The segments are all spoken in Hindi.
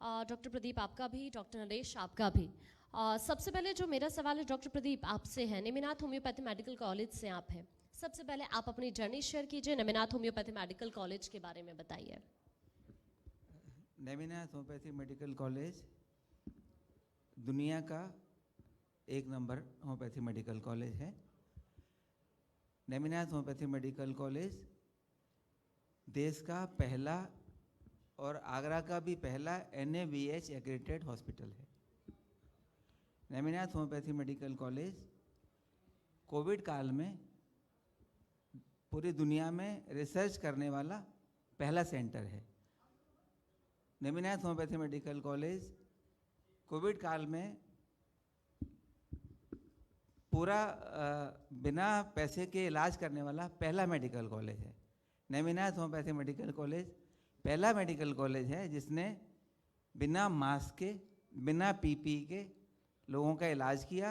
डॉक्टर प्रदीप आपका भी, डॉक्टर नरेश आपका भी। सबसे पहले जो मेरा सवाल है डॉक्टर प्रदीप आपसे है, नेमिनाथ होम्योपैथी मेडिकल कॉलेज से आप हैं। सबसे पहले आप अपनी जर्नी शेयर कीजिए, नेमिनाथ होम्योपैथी मेडिकल कॉलेज के बारे में बताइए। नेमिनाथ होम्योपैथी मेडिकल कॉलेज दुनिया का 1 नंबर होम्योपैथी मेडिकल कॉलेज है। नेमिनाथ होम्योपैथी मेडिकल कॉलेज देश का पहला और आगरा का भी पहला NABH एक्रेडिटेड हॉस्पिटल है। Neminath homeopathy medical college Covid काल में पूरी दुनिया में रिसर्च करने वाला पहला सेंटर है। Neminath homeopathy medical college Covid काल में पूरा बिना पैसे के इलाज करने वाला पहला मेडिकल कॉलेज है। नेमिनाथ होम्योपैथी मेडिकल कॉलेज पहला मेडिकल कॉलेज है जिसने बिना मास्क के, बिना PPE के लोगों का इलाज किया।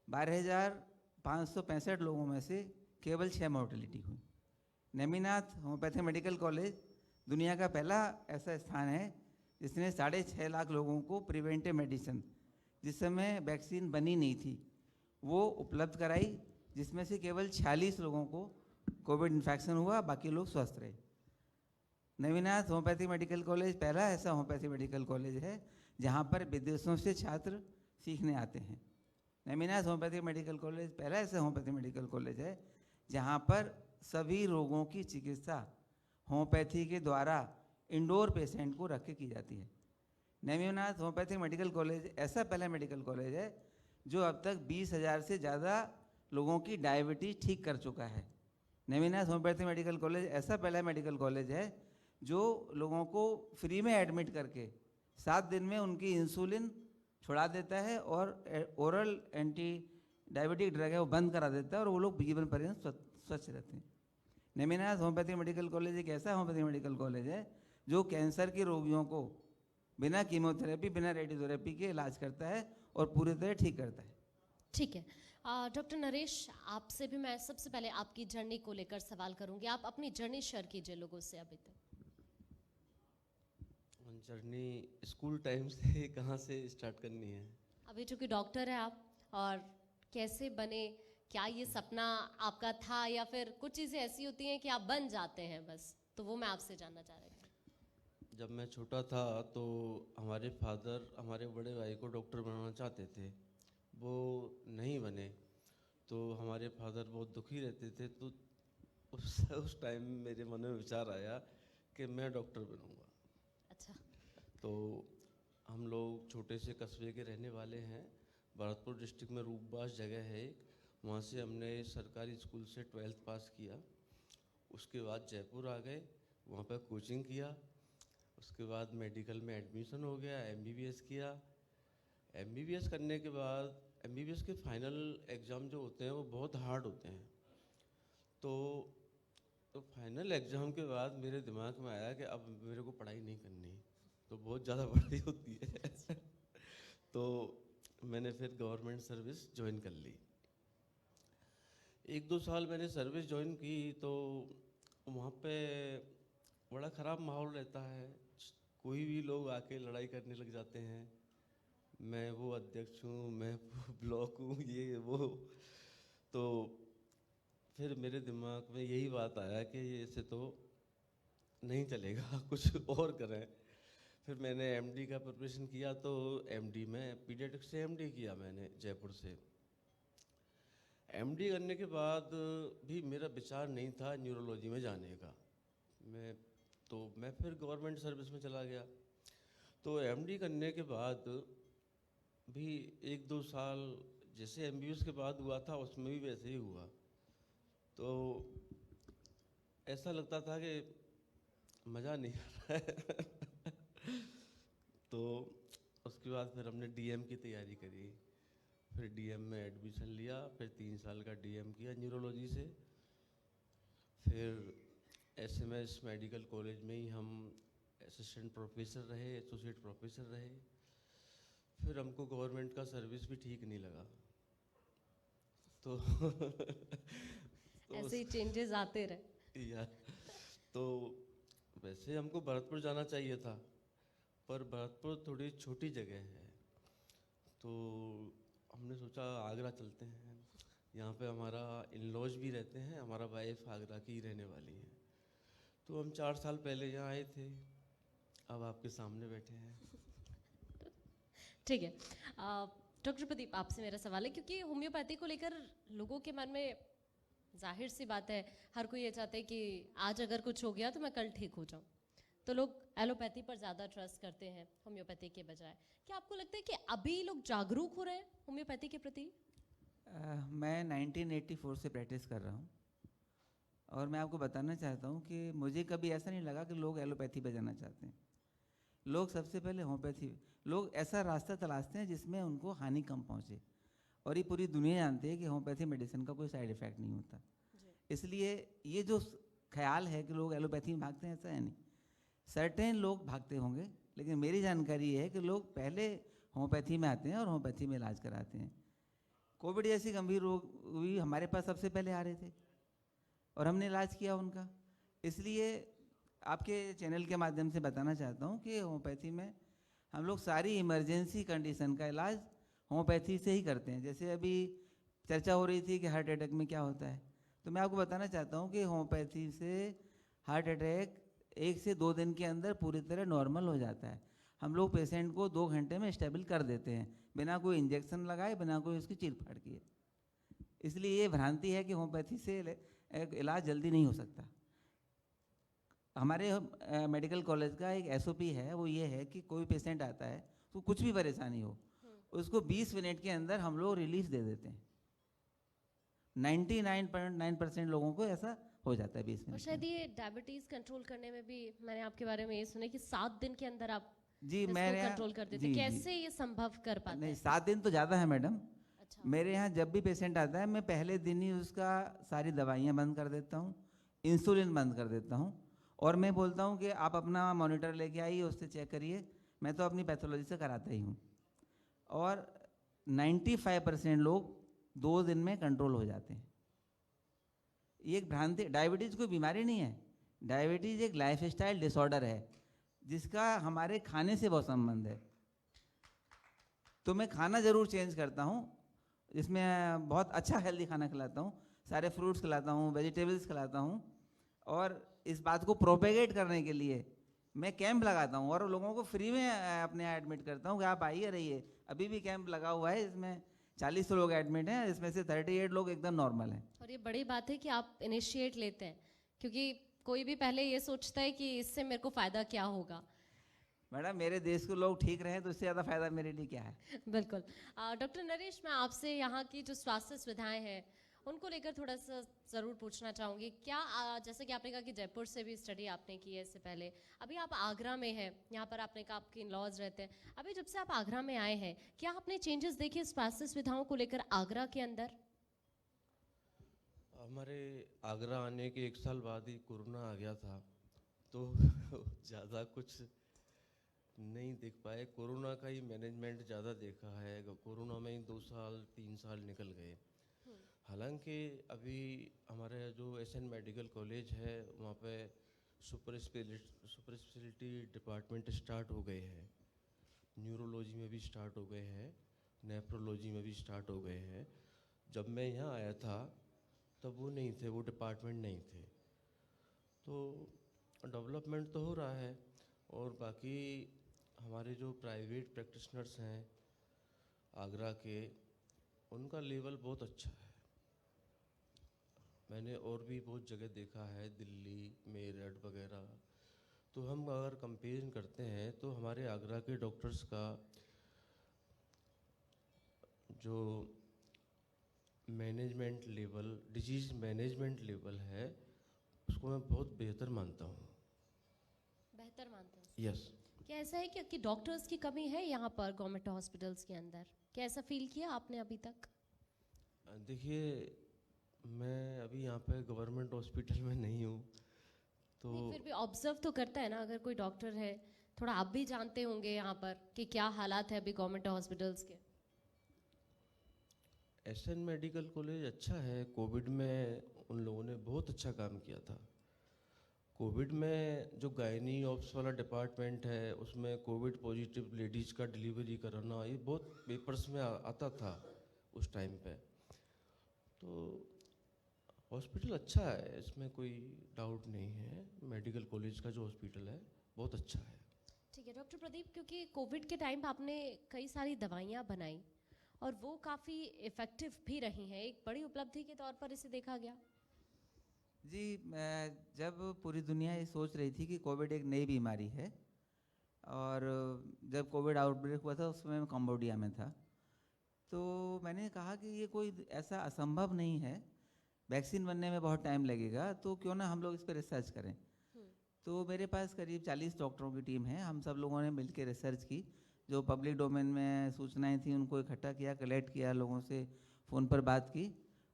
12,565 लोगों में से केवल 6 मॉर्टेलिटी हुई। नेमिनाथ होम्योपैथी मेडिकल कॉलेज दुनिया का पहला ऐसा स्थान है जिसने 6.5 लाख लोगों को प्रिवेंटिव मेडिसिन, जिस समय वैक्सीन बनी नहीं थी, वो उपलब्ध कराई, जिसमें से केवल 46 लोगों को कोविड इन्फेक्शन हुआ, बाकी लोग स्वस्थ रहे। नेमिनाथ होम्योपैथी मेडिकल कॉलेज पहला ऐसा होम्योपैथी मेडिकल कॉलेज है जहाँ पर विदेशों से छात्र सीखने आते हैं। नेमिनाथ होम्योपैथी मेडिकल कॉलेज पहला ऐसा होम्योपैथी मेडिकल कॉलेज है जहाँ पर सभी रोगों की चिकित्सा होम्योपैथी के द्वारा इंडोर पेशेंट को रख के की जाती है। नेमिनाथ होम्योपैथी मेडिकल कॉलेज ऐसा पहला मेडिकल कॉलेज है जो अब तक 20,000 से ज़्यादा लोगों की डायबिटीज़ ठीक कर चुका है। नेमिनाथ होम्योपैथी मेडिकल कॉलेज ऐसा पहला मेडिकल कॉलेज है जो लोगों को फ्री में एडमिट करके 7 दिन में उनकी इंसुलिन छुड़ा देता है और ओरल एंटी डायबिटिक ड्रग है वो बंद करा देता है और वो लोग जीवन पर्यंत स्वच्छ रहते हैं। नेमिनाथ होम्योपैथी मेडिकल कॉलेज एक ऐसा होम्योपैथी मेडिकल कॉलेज है जो कैंसर के रोगियों को बिना कीमोथेरेपी, बिना रेडियोथेरेपी के इलाज करता है और पूरी तरह ठीक करता है। ठीक है, डॉक्टर नरेश आपसे भी मैं सबसे पहले आपकी जर्नी को लेकर सवाल करूंगी। आप अपनी जर्नी शेयर कीजिए लोगों से अभी तक। जर्नी स्कूल टाइम से कहाँ से स्टार्ट करनी है? अभी चूंकि डॉक्टर है आप, और कैसे बने, क्या ये सपना आपका था या फिर कुछ चीज़ें ऐसी होती हैं कि आप बन जाते हैं बस, तो वो मैं आपसे जानना चाह रही थी। जब मैं छोटा था तो हमारे फादर हमारे बड़े भाई को डॉक्टर बनाना चाहते थे, वो नहीं बने, तो हमारे फादर बहुत दुखी रहते थे। तो उस टाइम मेरे मन में विचार आया कि मैं डॉक्टर बनूंगा। अच्छा। तो हम लोग छोटे से कस्बे के रहने वाले हैं। भरतपुर डिस्ट्रिक्ट में रूपबास जगह है एक, वहाँ से हमने सरकारी स्कूल से 12th पास किया। उसके बाद जयपुर आ गए, वहाँ पर कोचिंग किया। उसके बाद मेडिकल में एडमिशन हो गया, MBBS किया। MBBS करने के बाद MBBS के फाइनल एग्ज़ाम जो होते हैं वो बहुत हार्ड होते हैं। तो फाइनल एग्ज़ाम के बाद मेरे दिमाग में आया कि अब मेरे को पढ़ाई नहीं करनी, तो बहुत ज़्यादा पढ़ाई होती है तो मैंने फिर गवर्नमेंट सर्विस ज्वाइन कर ली। 1-2 साल मैंने सर्विस ज्वाइन की तो वहाँ पे बड़ा ख़राब माहौल रहता है। कोई भी लोग आके लड़ाई करने लग जाते हैं, मैं वो अध्यक्ष हूँ, मैं वो ब्लॉक हूँ, ये वो। तो फिर मेरे दिमाग में यही बात आया कि ऐसे तो नहीं चलेगा, कुछ और करें। फिर मैंने MD का प्रिपरेशन किया, तो MD में पीडियाट्रिक्स से MD किया मैंने जयपुर से। MD करने के बाद भी मेरा विचार नहीं था न्यूरोलॉजी में जाने का। मैं फिर गवर्नमेंट सर्विस में चला गया। तो MD करने के बाद भी 1-2 साल जैसे MBBS के बाद हुआ था उसमें भी वैसे ही हुआ। तो ऐसा लगता था कि मज़ा नहीं आ रहा है तो उसके बाद फिर हमने DM की तैयारी करी। फिर DM में एडमिशन लिया, फिर 3 साल का DM किया न्यूरोलॉजी से। फिर SMS मेडिकल कॉलेज में ही हम असिस्टेंट प्रोफेसर रहे, एसोसिएट प्रोफेसर रहे। फिर हमको गवर्नमेंट का सर्विस भी ठीक नहीं लगा तो ऐसे ही चेंजेस आते रहे। या तो वैसे हमको भरतपुर जाना चाहिए था, पर भरतपुर थोड़ी छोटी जगह है, तो हमने सोचा आगरा चलते हैं। यहाँ पे हमारा इन लॉज भी रहते हैं, हमारा वाइफ आगरा की ही रहने वाली है। तो हम 4 साल पहले यहाँ आए थे, अब आपके सामने बैठे हैं। ठीक है। डॉक्टर प्रदीप, आपसे मेरा सवाल है, क्योंकि होम्योपैथी को लेकर लोगों के मन में जाहिर सी बात है, हर कोई ये चाहता है कि आज अगर कुछ हो गया तो मैं कल ठीक हो जाऊं। तो लोग एलोपैथी पर ज़्यादा ट्रस्ट करते हैं होम्योपैथी के बजाय। क्या आपको लगता है कि अभी लोग जागरूक हो रहे हैं होम्योपैथी के प्रति? मैं 1984 से प्रैक्टिस कर रहा हूँ और मैं आपको बताना चाहता हूँ कि मुझे कभी ऐसा नहीं लगा कि लोग एलोपैथी पे जाना चाहते हैं। लोग सबसे पहले होम्योपैथी, लोग ऐसा रास्ता तलाशते हैं जिसमें उनको हानि कम पहुँचे, और ये पूरी दुनिया जानती है कि होम्योपैथी मेडिसिन का कोई साइड इफ़ेक्ट नहीं होता। इसलिए ये जो ख्याल है कि लोग एलोपैथी में भागते हैं, ऐसा है नहीं। सर्टेन लोग भागते होंगे, लेकिन मेरी जानकारी ये है कि लोग पहले होम्योपैथी में आते हैं और होम्योपैथी में इलाज कराते हैं। कोविड जैसी गंभीर रोग भी हमारे पास सबसे पहले आ रहे थे और हमने इलाज किया उनका। इसलिए आपके चैनल के माध्यम से बताना चाहता हूँ कि होम्योपैथी में हम लोग सारी इमरजेंसी कंडीशन का इलाज होम्योपैथी से ही करते हैं। जैसे अभी चर्चा हो रही थी कि हार्ट अटैक में क्या होता है, तो मैं आपको बताना चाहता हूँ कि होम्योपैथी से हार्ट अटैक 1 से 2 दिन के अंदर पूरी तरह नॉर्मल हो जाता है। हम लोग पेशेंट को 2 घंटे में स्टेबल कर देते हैं, बिना कोई इंजेक्शन लगाए, बिना कोई उसकी चीर फाड़ किए। इसलिए ये भ्रांति है कि होम्योपैथी से इलाज जल्दी नहीं हो सकता। हमारे मेडिकल कॉलेज का एक SOP है, वो ये है कि कोई पेशेंट आता है तो कुछ भी परेशानी हो, उसको 20 मिनट के अंदर हम लोग रिलीफ दे देते हैं। 99.9% लोगों को ऐसा हो जाता है 20 और मिनट। शायद ये डायबिटीज कंट्रोल करने में भी मैंने आपके बारे में ये सुना कि 7 दिन के अंदर आप जी इसको मेरे कंट्रोल कर देते। जी, कैसे ये संभव कर पाते नहीं हैं? 7 दिन तो ज़्यादा है मैडम। अच्छा, मेरे यहाँ जब भी पेशेंट आता है, मैं पहले दिन ही उसका सारी दवाइयाँ बंद कर देता हूँ, इंसुलिन बंद कर देता हूँ, और मैं बोलता हूँ कि आप अपना मॉनिटर लेके आइए, उससे चेक करिए। मैं तो अपनी पैथोलॉजी से कराता ही हूँ, और 95% लोग 2 दिन में कंट्रोल हो जाते हैं। ये एक भ्रांति, डायबिटीज़ कोई बीमारी नहीं है। डायबिटीज़ एक लाइफस्टाइल डिसऑर्डर है जिसका हमारे खाने से बहुत संबंध है। तो मैं खाना ज़रूर चेंज करता हूँ, जिसमें बहुत अच्छा हेल्दी खाना खिलाता हूँ, सारे फ्रूट्स खिलाता हूँ, वेजिटेबल्स खिलाता हूँ, और इस बात को प्रोपेगेट करने के लिए मैं कैंप लगाता हूँ और लोगों को फ्री में अपने यहाँ एडमिट करता हूँ कि आप आइए रहिए। अभी भी कैंप लगा हुआ है, इसमें 40 लोग एडमिट हैं, इसमें से 38 लोग एकदम नॉर्मल हैं। और ये बड़ी बात है कि आप इनिशिएट लेते हैं, क्योंकि कोई भी पहले ये सोचता है कि इससे मेरे को फ़ायदा क्या होगा। मैडम, मेरे देश के लोग ठीक रहें तो इससे ज़्यादा फायदा मेरे लिए क्या है। बिल्कुल। डॉक्टर नरेश, मैं आपसे यहाँ की जो स्वास्थ्य सुविधाएं हैं उनको लेकर थोड़ा सा ज़रूर पूछना चाहूँगी। क्या जैसे कि आपने कहा कि जयपुर से भी स्टडी आपने की है इससे पहले, अभी आप आगरा में हैं, यहाँ पर आपने कहा आपके इन-लॉज रहते हैं। अभी जब से आप आगरा में आए हैं, क्या आपने चेंजेस देखे स्वास्थ्य सुविधाओं को लेकर आगरा के अंदर? हमारे आगरा आने के 1 साल बाद ही कोरोना आ गया था, तो ज़्यादा कुछ नहीं देख पाए। कोरोना का ही मैनेजमेंट ज़्यादा देखा है। कोरोना में ही 2 साल 3 साल निकल गए। हालांकि अभी हमारे जो SN मेडिकल कॉलेज है, वहाँ पे सुपर स्पेशलिटी डिपार्टमेंट स्टार्ट हो गए हैं। न्यूरोलॉजी में भी स्टार्ट हो गए हैं, नेफ्रोलॉजी में भी स्टार्ट हो गए हैं। जब मैं यहाँ आया था तब वो नहीं थे, वो डिपार्टमेंट नहीं थे। तो डेवलपमेंट तो हो रहा है। और बाकी हमारे जो प्राइवेट प्रैक्टिशनर्स हैं आगरा के, उनका लेवल बहुत अच्छा है। मैंने और भी बहुत जगह देखा है, दिल्ली, मेरठ वगैरह। तो हम अगर कंपेरिजन करते हैं तो हमारे आगरा के डॉक्टर्स का जो management level, disease management level है, उसको मैं बहुत बेहतर मानता हूँ। बेहतर मानते हैं? यस। क्या ऐसा है कि डॉक्टर्स की कमी है यहाँ पर गवर्नमेंट हॉस्पिटल्स के अंदर? क्या ऐसा फील किया आपने अभी तक? देखिए, मैं अभी यहाँ पे गवर्नमेंट हॉस्पिटल में नहीं हूँ, तो नहीं, फिर भी ऑब्जर्व तो करता है ना, अगर कोई डॉक्टर है, थोड़ा आप भी जानते होंगे यहाँ पर कि क्या हालात है अभी गवर्नमेंट हॉस्पिटल्स के। SN मेडिकल कॉलेज अच्छा है। कोविड में उन लोगों ने बहुत अच्छा काम किया था, कोविड में जो गायनी ऑप्स वाला डिपार्टमेंट है उसमें कोविड पॉजिटिव लेडीज़ का डिलीवरी कराना ये बहुत पेपर्स में आता था उस टाइम पे। तो हॉस्पिटल अच्छा है, इसमें कोई डाउट नहीं है। मेडिकल कॉलेज का जो हॉस्पिटल है बहुत अच्छा है। ठीक है डॉक्टर प्रदीप, क्योंकि कोविड के टाइम पे आपने कई सारी दवाइयाँ बनाई और वो काफ़ी इफ़ेक्टिव भी रही हैं, एक बड़ी उपलब्धि के तौर पर इसे देखा गया। जी, जब पूरी दुनिया ये सोच रही थी कि कोविड एक नई बीमारी है, और जब कोविड आउटब्रेक हुआ था उसमें मैं कंबोडिया में था, तो मैंने कहा कि ये कोई ऐसा असंभव नहीं है, वैक्सीन बनने में बहुत टाइम लगेगा, तो क्यों ना हम लोग इस पर रिसर्च करें। तो मेरे पास करीब 40 डॉक्टरों की टीम है। हम सब लोगों ने मिलकर रिसर्च की, जो पब्लिक डोमेन में सूचनाएं थी उनको इकट्ठा किया, कलेक्ट किया, लोगों से फ़ोन पर बात की,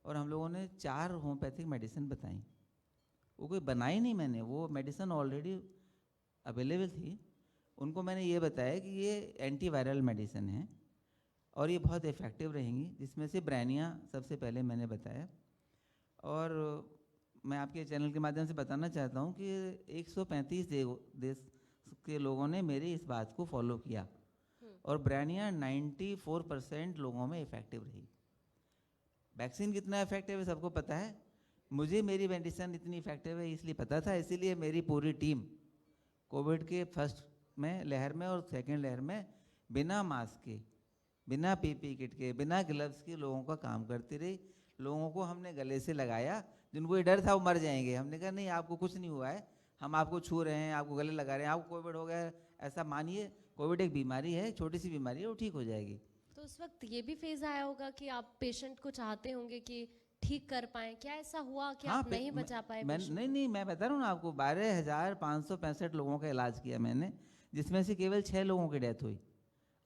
और हम लोगों ने 4 होम्योपैथिक मेडिसिन बताई। वो कोई बनाई नहीं मैंने, वो मेडिसिन ऑलरेडी अवेलेबल थी। उनको मैंने ये बताया कि ये एंटीवायरल मेडिसिन है और ये बहुत इफ़ेक्टिव रहेंगी, जिसमें से ब्रैनिया सबसे पहले मैंने बताया। और मैं आपके चैनल के माध्यम से बताना चाहता हूँ कि 135 देश के लोगों ने मेरी इस बात को फॉलो किया, और ब्रैनिया 94% लोगों में इफ़ेक्टिव रही। वैक्सीन कितना इफेक्टिव है सबको पता है, मुझे मेरी मेडिसिन इतनी इफेक्टिव है इसलिए पता था, इसीलिए मेरी पूरी टीम कोविड के फर्स्ट में लहर में और सेकेंड लहर में बिना मास्क के, बिना पीपी किट के, बिना ग्लव्स के लोगों का काम करती रही। लोगों को हमने गले से लगाया, जिनको ये डर था वो मर जाएंगे, हमने कहा नहीं आपको कुछ नहीं हुआ है, हम आपको छू रहे हैं, आपको गले लगा रहे हैं, आपको कोविड हो गया है ऐसा मानिए। कोविड एक बीमारी है, छोटी सी बीमारी है, वो ठीक हो जाएगी। तो उस वक्त ये भी फेज आया होगा कि आप पेशेंट को चाहते होंगे कि ठीक कर पाएं, क्या ऐसा हुआ कि आप नहीं बचा पाए patient को? नहीं, मैं बता रहा हूँ ना आपको, 12,565 लोगों का इलाज किया मैंने, जिसमें से केवल 6 लोगों की डेथ हुई,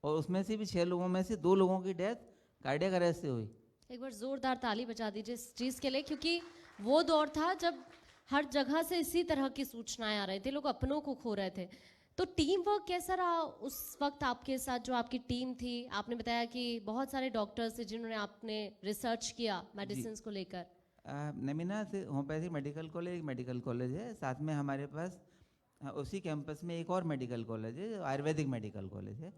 और उसमें से भी 6 लोगों में से 2 लोगों की डेथ कार्डियक अरेस्ट से हुई। एक बार जोरदार ताली बजा दीजिए इस चीज के लिए, क्योंकि वो दौर था जब हर जगह से इसी तरह की सूचनाएं आ रही थी, लोग अपनों को खो रहे थे। तो टीम वर्क कैसा रहा उस वक्त आपके साथ, जो आपकी टीम थी? आपने बताया कि बहुत सारे डॉक्टर्स थे जिन्होंने आपने रिसर्च किया मेडिसिन को लेकर। नेमिनाथ होम्योपैथिक मेडिकल कॉलेज एक मेडिकल कॉलेज है, साथ में हमारे पास उसी कैंपस में एक और मेडिकल कॉलेज है, आयुर्वेदिक मेडिकल कॉलेज है।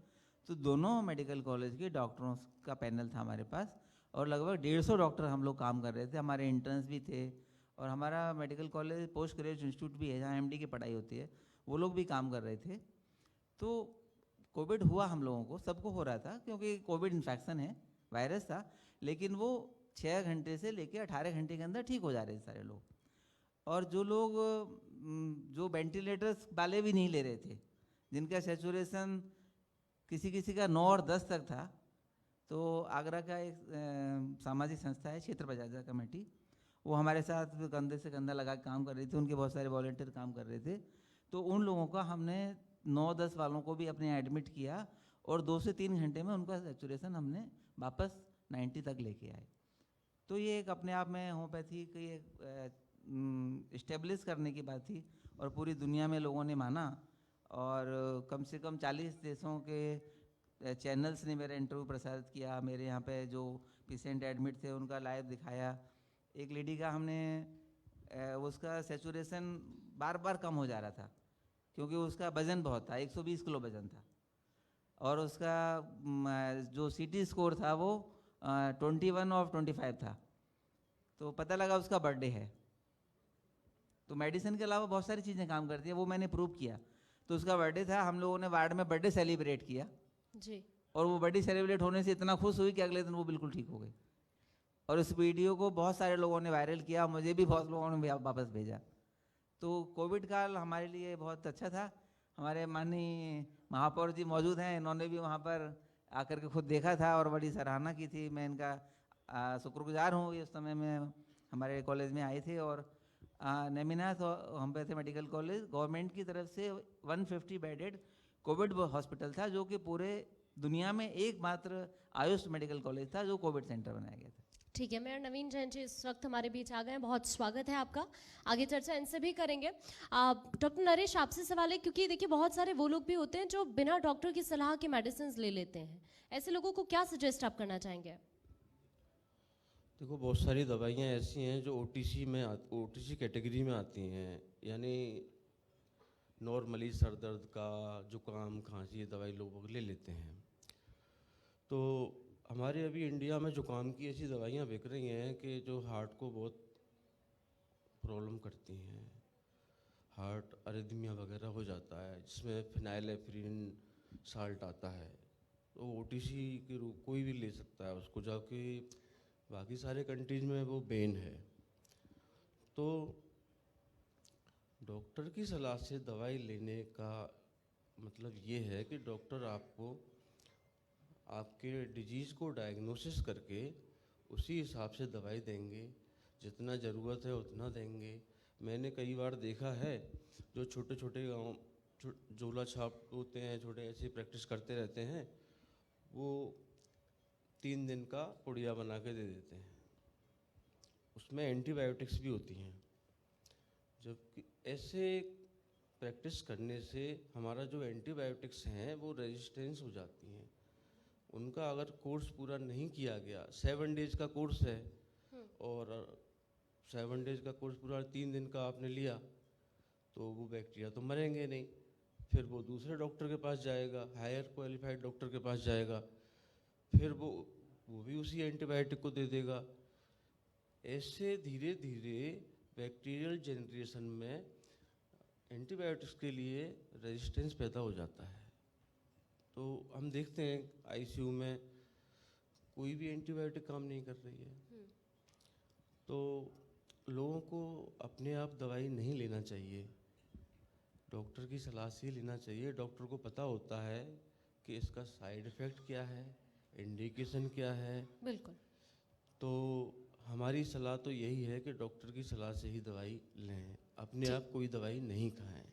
तो दोनों मेडिकल कॉलेज के डॉक्टरों का पैनल था हमारे पास, और लगभग 150 डॉक्टर हम लोग काम कर रहे थे। हमारे इंटर्न्स भी थे, और हमारा medical college post graduate institute भी है जहाँ एमडी की पढ़ाई होती है, वो लोग भी काम कर रहे थे। तो कोविड हुआ हम लोगों को, सबको हो रहा था, क्योंकि कोविड इन्फेक्शन है, वायरस था, लेकिन वो 6 घंटे से लेकर 18 घंटे के अंदर ठीक हो जा रहे थे सारे लोग। और जो लोग जो वेंटिलेटर्स वाले भी नहीं ले रहे थे, जिनका सैचुरेशन किसी किसी का 9 और 10 तक था, तो आगरा का एक सामाजिक संस्था है क्षेत्र बजाजा कमेटी, वो हमारे साथ कंधे से कंधा लगा के काम कर रही थी, उनके बहुत सारे वॉलंटियर काम कर रहे थे। तो उन लोगों का हमने 9-10 वालों को भी अपने एडमिट किया, और 2 से 3 घंटे में उनका सैचुरेशन हमने वापस 90 तक लेके आए। तो ये एक अपने आप में होम्योपैथी की एक इस्टेब्लिश करने की बात थी, और पूरी दुनिया में लोगों ने माना, और कम से कम 40 देशों के चैनल्स ने मेरा इंटरव्यू प्रसारित किया। मेरे यहाँ पे जो पेशेंट एडमिट थे उनका लाइव दिखाया। एक लेडी का हमने उसका सैचुरेशन बार बार कम हो जा रहा था, क्योंकि उसका वज़न बहुत था, 120 किलो वज़न था, और उसका जो सीटी स्कोर था वो 21 और 25 था। तो पता लगा उसका बर्थडे है। तो मेडिसिन के अलावा बहुत सारी चीज़ें काम करती है, वो मैंने प्रूव किया। तो उसका बर्थडे था, हम लोगों ने वार्ड में बर्थडे सेलिब्रेट किया जी। और वो बर्थडे सेलिब्रेट होने से इतना खुश हुई कि अगले दिन वो बिल्कुल ठीक हो गई। और उस वीडियो को बहुत सारे लोगों ने वायरल किया, मुझे भी बहुत लोगों ने वापस भेजा। तो कोविड काल हमारे लिए बहुत अच्छा था। हमारे माननीय महापौर जी मौजूद हैं, इन्होंने भी वहाँ पर आकर के खुद देखा था और बड़ी सराहना की थी। मैं इनका शुक्रगुजार हूँ। इस समय में हमारे कॉलेज में आए थे, और Neminath homeopathy medical college government की तरफ से 150 बेडेड कोविड हॉस्पिटल था, जो कि पूरे दुनिया में एकमात्र आयुष मेडिकल कॉलेज था जो कोविड सेंटर बनाया गया था। ठीक है, मेयर नवीन जैन जी इस वक्त हमारे बीच आ गए हैं, बहुत स्वागत है आपका। आगे चर्चा इनसे भी करेंगे। डॉक्टर नरेश, आपसे सवाल है, क्योंकि देखिए बहुत सारे वो लोग भी होते हैं जो बिना डॉक्टर की सलाह के मेडिसिन ले लेते हैं, ऐसे लोगों को क्या सजेस्ट आप करना चाहेंगे? देखो, बहुत सारी दवाइयाँ ऐसी हैं जो ओटीसी कैटेगरी में आती हैं। यानी नॉर्मली सर दर्द का, जुकाम, खांसी, ये दवाई लोग ले लेते हैं। तो हमारे अभी इंडिया में जुकाम की ऐसी दवाइयाँ बिक रही हैं कि जो हार्ट को बहुत प्रॉब्लम करती हैं, हार्ट अरिथमिया वगैरह हो जाता है, जिसमें फिनाइलेफ्रिन साल्ट आता है। तो ओटीसी के रूप कोई भी ले सकता है उसको, जबकि बाकी सारे कंट्रीज में वो बैन है। तो डॉक्टर की सलाह से दवाई लेने का मतलब ये है कि डॉक्टर आपको आपके डिजीज़ को डायग्नोसिस करके उसी हिसाब से दवाई देंगे, जितना ज़रूरत है उतना देंगे। मैंने कई बार देखा है जो छोटे छोटे गाँव झोला छाप होते हैं, छोटे ऐसे प्रैक्टिस करते रहते हैं, वो 3 दिन का पुड़िया बना के दे देते हैं, उसमें एंटीबायोटिक्स भी होती हैं। जबकि ऐसे प्रैक्टिस करने से हमारा जो एंटीबायोटिक्स हैं वो रेजिस्टेंस हो जाती हैं। उनका अगर कोर्स पूरा नहीं किया गया, 7 डेज का कोर्स है और 7 डेज का कोर्स पूरा 3 दिन का आपने लिया, तो वो बैक्टीरिया तो मरेंगे नहीं, फिर वो दूसरे डॉक्टर के पास जाएगा, हायर क्वालिफाइड डॉक्टर के पास जाएगा, फिर वो भी उसी एंटीबायोटिक को दे देगा। ऐसे धीरे धीरे बैक्टीरियल जनरेशन में एंटीबायोटिक्स के लिए रेजिस्टेंस पैदा हो जाता है। तो हम देखते हैं आईसीयू में कोई भी एंटीबायोटिक काम नहीं कर रही है। तो लोगों को अपने आप दवाई नहीं लेना चाहिए, डॉक्टर की सलाह से ही लेना चाहिए। डॉक्टर को पता होता है कि इसका साइड इफ़ेक्ट क्या है, इंडिकेशन क्या है। बिल्कुल। तो हमारी सलाह तो यही है कि डॉक्टर की सलाह से ही दवाई लें, अपने जी। आप कोई दवाई नहीं खाएं।